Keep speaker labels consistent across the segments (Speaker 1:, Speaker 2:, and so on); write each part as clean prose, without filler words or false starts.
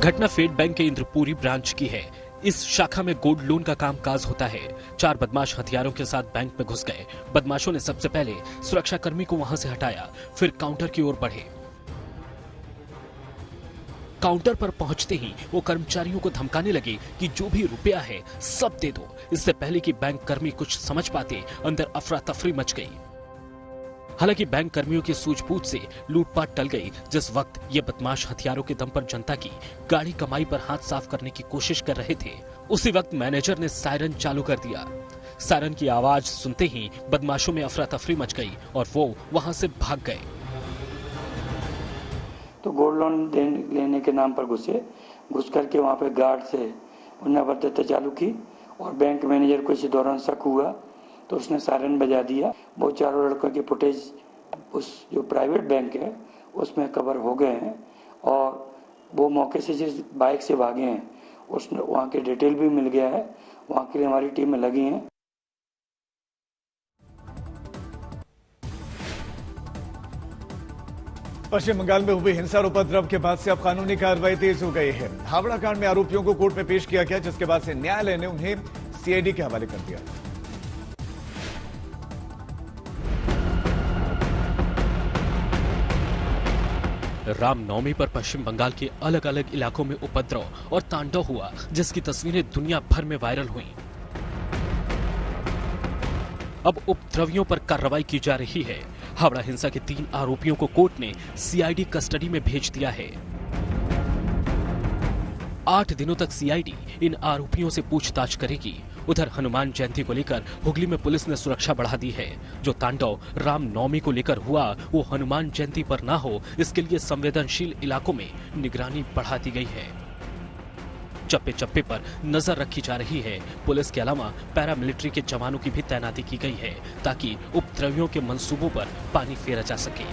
Speaker 1: घटना fade bank के Indrapuri branch की है। इस शाखा में गोल्ड लोन का कामकाज होता है। 4 बदमाश हथियारों के साथ बैंक में घुस गए। बदमाशों ने सबसे पहले सुरक्षाकर्मी को वहां से हटाया, फिर काउंटर की ओर बढ़े। काउंटर पर पहुंचते ही वो कर्मचारियों को धमकाने लगे कि जो भी रुपया है सब दे दो। इससे पहले कि बैंक कर्मी कुछ समझ पाते, अंदर अफरा तफरी मच गई। हालांकि बैंक कर्मियों की सूझबूझ से लूटपाट टल गई। जिस वक्त ये बदमाश हथियारों के दम पर जनता की गाड़ी कमाई पर हाथ साफ करने की कोशिश कर रहे थे, उसी वक्त मैनेजर ने सायरन चालू कर दिया। सायरन की आवाज सुनते ही बदमाशों में अफरा तफरी मच गई और वो वहां से भाग गए।
Speaker 2: तो गोल्ड लोन लेने के नाम पर घुस करके वहाँ पे गार्ड से उन्हें वर्तता चालू की और बैंक मैनेजर को इसी दौरान शक हुआ तो उसने सायरन बजा दिया। वो चारों लड़कों के फुटेज उस जो प्राइवेट बैंक है उसमें कवर हो गए हैं और वो मौके से जिस बाइक से भागे हैं उसमें वहाँ के डिटेल भी मिल गया है। वहाँ के लिए हमारी टीमें लगी हैं।
Speaker 3: पश्चिम बंगाल में हुई हिंसा और उपद्रव के बाद से अब कानूनी कार्रवाई तेज हो गई है। हावड़ा कांड में आरोपियों को कोर्ट में पेश किया गया, जिसके बाद से न्यायालय ने उन्हें सीआईडी के हवाले कर दिया।
Speaker 1: रामनवमी पर पश्चिम बंगाल के अलग अलग इलाकों में उपद्रव और तांडव हुआ, जिसकी तस्वीरें दुनिया भर में वायरल हुई। अब उपद्रवियों पर कार्रवाई की जा रही है। हावड़ा हिंसा के 3 आरोपियों को कोर्ट ने सीआईडी कस्टडी में भेज दिया है। 8 दिनों तक सीआईडी इन आरोपियों से पूछताछ करेगी। उधर हनुमान जयंती को लेकर हुगली में पुलिस ने सुरक्षा बढ़ा दी है। जो तांडव रामनवमी को लेकर हुआ वो हनुमान जयंती पर ना हो, इसके लिए संवेदनशील इलाकों में निगरानी बढ़ा दी गई है। चप्पे चप्पे पर नजर रखी जा रही है। पुलिस के अलावा पैरामिलिट्री के जवानों की भी तैनाती की गई है ताकि उपद्रवियों के मंसूबों पर पानी फेरा जा सके।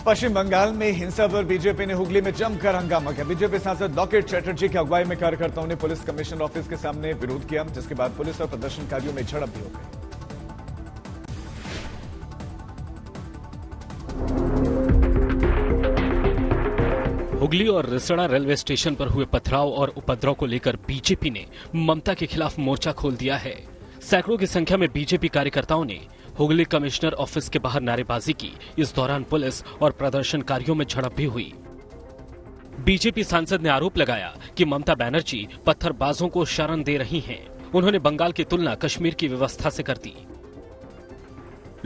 Speaker 3: पश्चिम बंगाल में हिंसा पर बीजेपी ने हुगली में जमकर हंगामा किया। बीजेपी सांसद लॉकेट चैटर्जी की अगुवाई में कार्यकर्ताओं ने पुलिस कमिश्नर ऑफिस के सामने विरोध किया, जिसके बाद पुलिस और प्रदर्शनकारियों में झड़प भी हो गई।
Speaker 1: हुगली और रिसड़ा रेलवे स्टेशन पर हुए पथराव और उपद्रव को लेकर बीजेपी ने ममता के खिलाफ मोर्चा खोल दिया है। सैकड़ों की संख्या में बीजेपी कार्यकर्ताओं ने हुगली कमिश्नर ऑफिस के बाहर नारेबाजी की। इस दौरान पुलिस और प्रदर्शनकारियों में झड़प भी हुई। बीजेपी सांसद ने आरोप लगाया कि ममता बनर्जी पत्थरबाजों को शरण दे रही हैं। उन्होंने बंगाल की तुलना कश्मीर की व्यवस्था से कर दी।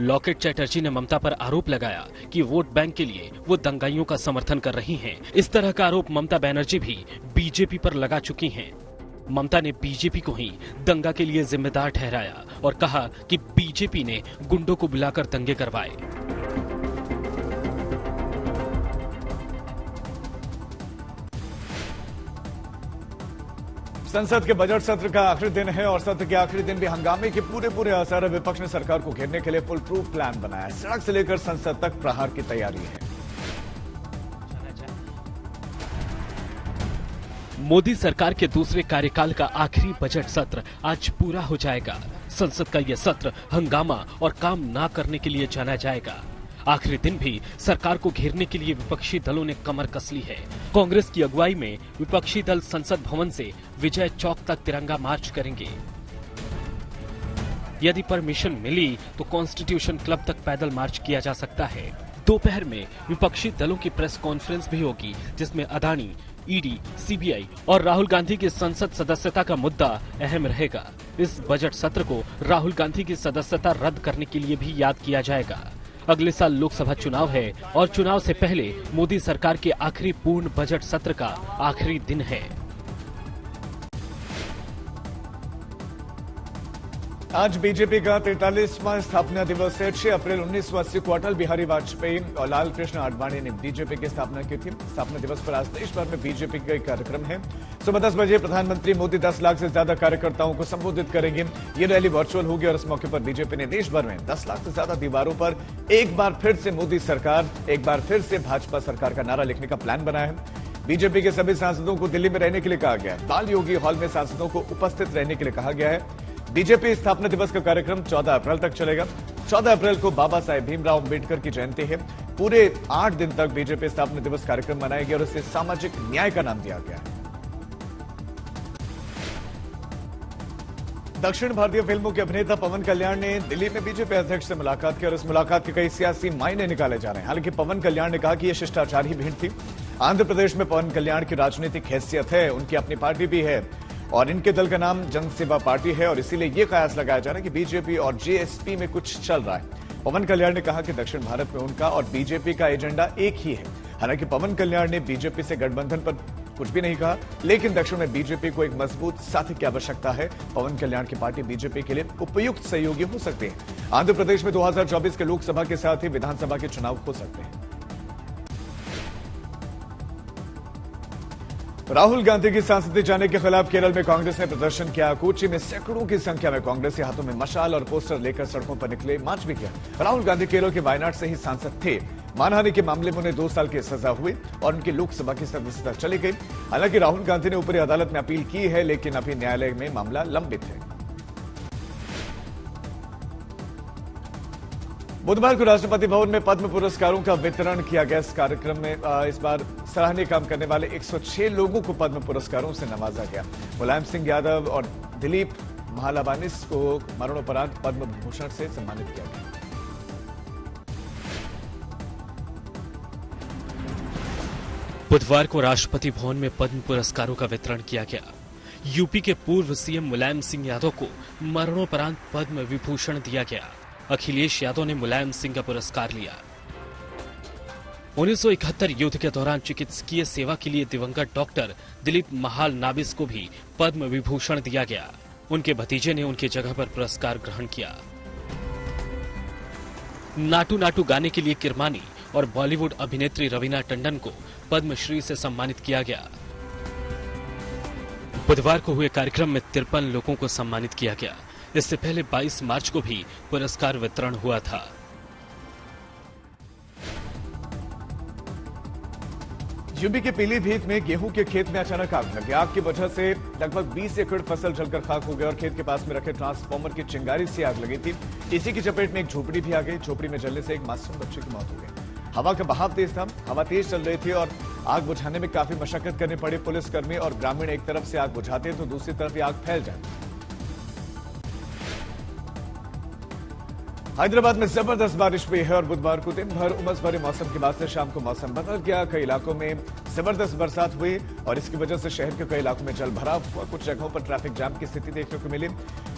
Speaker 1: लॉकेट चैटर्जी ने ममता पर आरोप लगाया कि वोट बैंक के लिए वो दंगाइयों का समर्थन कर रही हैं। इस तरह का आरोप ममता बनर्जी भी बीजेपी पर लगा चुकी हैं। ममता ने बीजेपी को ही दंगा के लिए जिम्मेदार ठहराया और कहा कि बीजेपी ने गुंडों को बुलाकर दंगे करवाए।
Speaker 3: संसद के बजट सत्र का आखिरी दिन है और सत्र के आखिरी दिन भी हंगामे के पूरे असर। विपक्ष ने सरकार को घेरने के लिए फुल प्रूफ प्लान बनाया। सड़क से लेकर संसद तक प्रहार की तैयारी है।
Speaker 1: मोदी सरकार के दूसरे कार्यकाल का आखिरी बजट सत्र आज पूरा हो जाएगा। संसद का यह सत्र हंगामा और काम ना करने के लिए जाना जाएगा। आखिरी दिन भी सरकार को घेरने के लिए विपक्षी दलों ने कमर कस ली है। कांग्रेस की अगुवाई में विपक्षी दल संसद भवन से विजय चौक तक तिरंगा मार्च करेंगे। यदि परमिशन मिली तो कॉन्स्टिट्यूशन क्लब तक पैदल मार्च किया जा सकता है। दोपहर में विपक्षी दलों की प्रेस कॉन्फ्रेंस भी होगी, जिसमें अदानी, ईडी, सीबीआई और राहुल गांधी की संसद सदस्यता का मुद्दा अहम रहेगा। इस बजट सत्र को राहुल गांधी की सदस्यता रद्द करने के लिए भी याद किया जाएगा। अगले साल लोकसभा चुनाव है और चुनाव से पहले मोदी सरकार के आखिरी पूर्ण बजट सत्र का आखिरी दिन है।
Speaker 3: आज बीजेपी का 43वां स्थापना दिवस है। 6 अप्रैल 1980 को अटल बिहारी वाजपेयी और लाल कृष्ण आडवाणी ने बीजेपी की स्थापना की थी। स्थापना दिवस पर आज देश भर में बीजेपी का कार्यक्रम है। सुबह 10 बजे प्रधानमंत्री मोदी 10 लाख से ज्यादा कार्यकर्ताओं को संबोधित करेंगे। ये रैली वर्चुअल होगी और इस मौके पर बीजेपी ने देश भर में 10 लाख से ज्यादा दीवारों पर एक बार फिर से मोदी सरकार, एक बार फिर से भाजपा सरकार का नारा लिखने का प्लान बनाया है। बीजेपी के सभी सांसदों को दिल्ली में रहने के लिए कहा गया है। बाल योगी हॉल में सांसदों को उपस्थित रहने के लिए कहा गया है। बीजेपी स्थापना दिवस का कार्यक्रम 14 अप्रैल तक चलेगा। 14 अप्रैल को बाबा साहेब भीमराव अंबेडकर की जयंती है। पूरे 8 दिन तक बीजेपी स्थापना दिवस कार्यक्रम मनाया गया और इसे सामाजिक न्याय का नाम दिया गया है। दक्षिण भारतीय फिल्मों के अभिनेता पवन कल्याण ने दिल्ली में बीजेपी अध्यक्ष से मुलाकात की और इस मुलाकात के कई सियासी मायने निकाले जा रहे हैं। हालांकि पवन कल्याण ने कहा कि यह शिष्टाचार ही भेंट थी। आंध्र प्रदेश में पवन कल्याण की राजनीतिक हैसियत है, उनकी अपनी पार्टी भी है और इनके दल का नाम जनसेवा पार्टी है और इसीलिए यह कयास लगाया जा रहा है कि बीजेपी और जेएसपी में कुछ चल रहा है। पवन कल्याण ने कहा कि दक्षिण भारत में उनका और बीजेपी का एजेंडा एक ही है। हालांकि पवन कल्याण ने बीजेपी से गठबंधन पर कुछ भी नहीं कहा, लेकिन दक्षिण में बीजेपी को एक मजबूत साथी की आवश्यकता है। पवन कल्याण की पार्टी बीजेपी के लिए उपयुक्त सहयोगी हो सकते हैं। आंध्र प्रदेश में 2024 के लोकसभा के साथ ही विधानसभा के चुनाव हो सकते हैं। राहुल गांधी की सांसदीय जाने के खिलाफ केरल में कांग्रेस ने प्रदर्शन किया। कोची में सैकड़ों की संख्या में कांग्रेसी हाथों में मशाल और पोस्टर लेकर सड़कों पर निकले, मार्च भी किया। राहुल गांधी केरल के वायनाड से ही सांसद थे। मानहानि के मामले में उन्हें 2 साल की सजा हुई और उनकी लोकसभा की सदस्यता चली गई। हालांकि राहुल गांधी ने ऊपरी अदालत में अपील की है, लेकिन अभी न्यायालय में मामला लंबित है। बुधवार को राष्ट्रपति भवन में पद्म पुरस्कारों का वितरण किया गया। इस कार्यक्रम में इस बार सराहनीय काम करने वाले 106 लोगों को पद्म पुरस्कारों से नवाजा गया। मुलायम सिंह यादव और दिलीप महालाबानिस को मरणोपरांत पद्म भूषण से सम्मानित किया गया।
Speaker 1: बुधवार को राष्ट्रपति भवन में पद्म पुरस्कारों का वितरण किया गया। यूपी के पूर्व सीएम मुलायम सिंह यादव को मरणोपरांत पद्म विभूषण दिया गया। अखिलेश यादव ने मुलायम सिंह का पुरस्कार लिया। 1971 युद्ध के दौरान चिकित्सकीय सेवा के लिए दिवंगत डॉक्टर दिलीप महालनाबिस को भी पद्म विभूषण दिया गया। उनके भतीजे ने उनकी जगह पर पुरस्कार ग्रहण किया। नाटू नाटू गाने के लिए किरमानी और बॉलीवुड अभिनेत्री रवीना टंडन को पद्मश्री से सम्मानित किया गया। बुधवार को हुए कार्यक्रम में 53 लोगों को सम्मानित किया गया। इससे पहले 22 मार्च को भी पुरस्कार वितरण हुआ था।
Speaker 3: यूपी के पीलीभीत में गेहूं के खेत में अचानक आग लगी। आग की वजह से लगभग 20 एकड़ फसल जलकर खाक हो गई और खेत के पास में रखे ट्रांसफार्मर की चिंगारी से आग लगी थी। इसी की चपेट में एक झोपड़ी भी आ गई। झोपड़ी में जलने से एक मासूम बच्चे की मौत हो गई। हवा का बहाव तेज था, हवा तेज चल रही थी और आग बुझाने में काफी मशक्कत करनी पड़ी। पुलिसकर्मी और ग्रामीण एक तरफ से आग बुझाते तो दूसरी तरफ ये आग फैल जाती। हैदराबाद में जबरदस्त बारिश हुई है और बुधवार को दिन भर उमस भरे मौसम के बाद से शाम को मौसम बदल गया। कई इलाकों में जबरदस्त बरसात हुई और इसकी वजह से शहर के कई इलाकों में जल भराव हुआ। कुछ जगहों पर ट्रैफिक जाम की स्थिति देखने को मिली।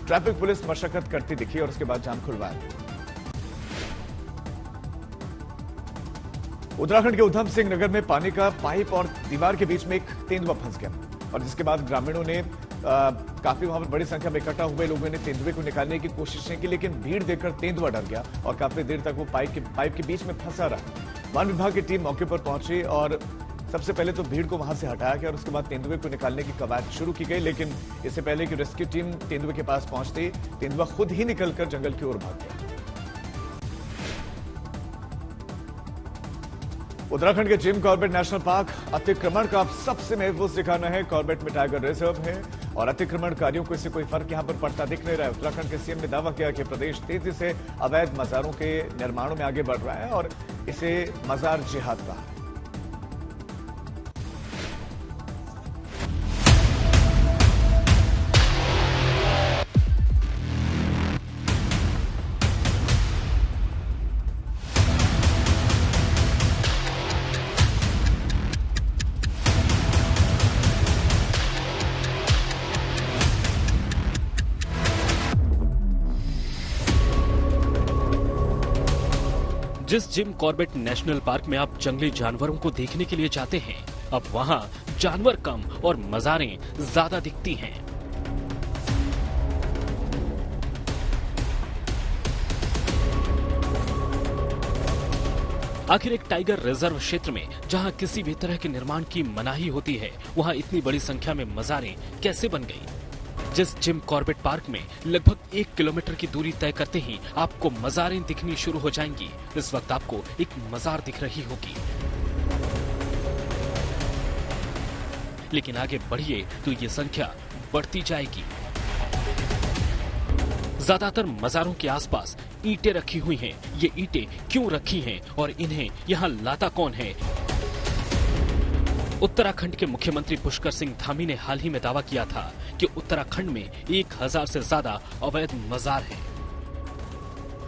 Speaker 3: ट्रैफिक पुलिस मशक्कत करती दिखी और उसके बाद जाम खुलवाया। उत्तराखंड के उधम सिंह नगर में पानी का पाइप और दीवार के बीच में एक तेंदुआ फंस गया और जिसके बाद ग्रामीणों ने काफी वहां पर बड़ी संख्या में इकट्ठा हुए लोगों ने तेंदुए को निकालने की कोशिशें की, लेकिन भीड़ देखकर तेंदुआ डर गया और काफी देर तक वो पाइप के बीच में फंसा रहा। वन विभाग की टीम मौके पर पहुंची और सबसे पहले तो भीड़ को वहां से हटाया गया और उसके बाद तेंदुए को निकालने की कवायद शुरू की गई। लेकिन इससे पहले कि रेस्क्यू टीम तेंदुए के पास पहुंचती, तेंदुआ खुद ही निकलकर जंगल की ओर भाग गया। उत्तराखंड के जिम कॉर्बेट नेशनल पार्क अतिक्रमण का अब सबसे महफूज ठिकाना है। कॉर्बेट में टाइगर रिजर्व है और अतिक्रमणकारियों को इससे कोई फर्क यहां पर पड़ता दिख नहीं रहा है। उत्तराखंड के सीएम ने दावा किया कि प्रदेश तेजी से अवैध मजारों के निर्माणों में आगे बढ़ रहा है और इसे मजार जिहाद कहा है।
Speaker 1: जिस जिम कॉर्बेट नेशनल पार्क में आप जंगली जानवरों को देखने के लिए जाते हैं, अब वहां जानवर कम और मज़ारें ज्यादा दिखती हैं। आखिर एक टाइगर रिजर्व क्षेत्र में जहां किसी भी तरह के निर्माण की मनाही होती है, वहां इतनी बड़ी संख्या में मज़ारें कैसे बन गई? जिस जिम कॉर्बेट पार्क में लगभग 1 किलोमीटर की दूरी तय करते ही आपको मज़ारें दिखनी शुरू हो जाएंगी, इस वक्त आपको एक मज़ार दिख रही होगी। लेकिन आगे बढ़िए तो ये संख्या बढ़ती जाएगी। ज्यादातर मज़ारों के आसपास ईंटें रखी हुई हैं। ये ईंटें क्यों रखी हैं और इन्हें यहाँ लाता कौन है? उत्तराखंड के मुख्यमंत्री पुष्कर सिंह धामी ने हाल ही में दावा किया था कि उत्तराखंड में 1000 से ज्यादा अवैध मजार हैं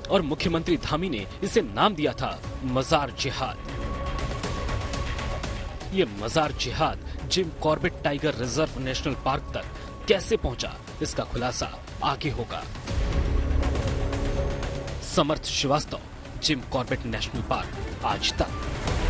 Speaker 1: और मुख्यमंत्री धामी ने इसे नाम दिया था मजार जिहाद। ये मजार जिहाद Jim Corbett tiger reserve national park तक कैसे पहुंचा, इसका खुलासा आगे होगा। Samarth Srivastava, Jim Corbett national park, Aaj तक।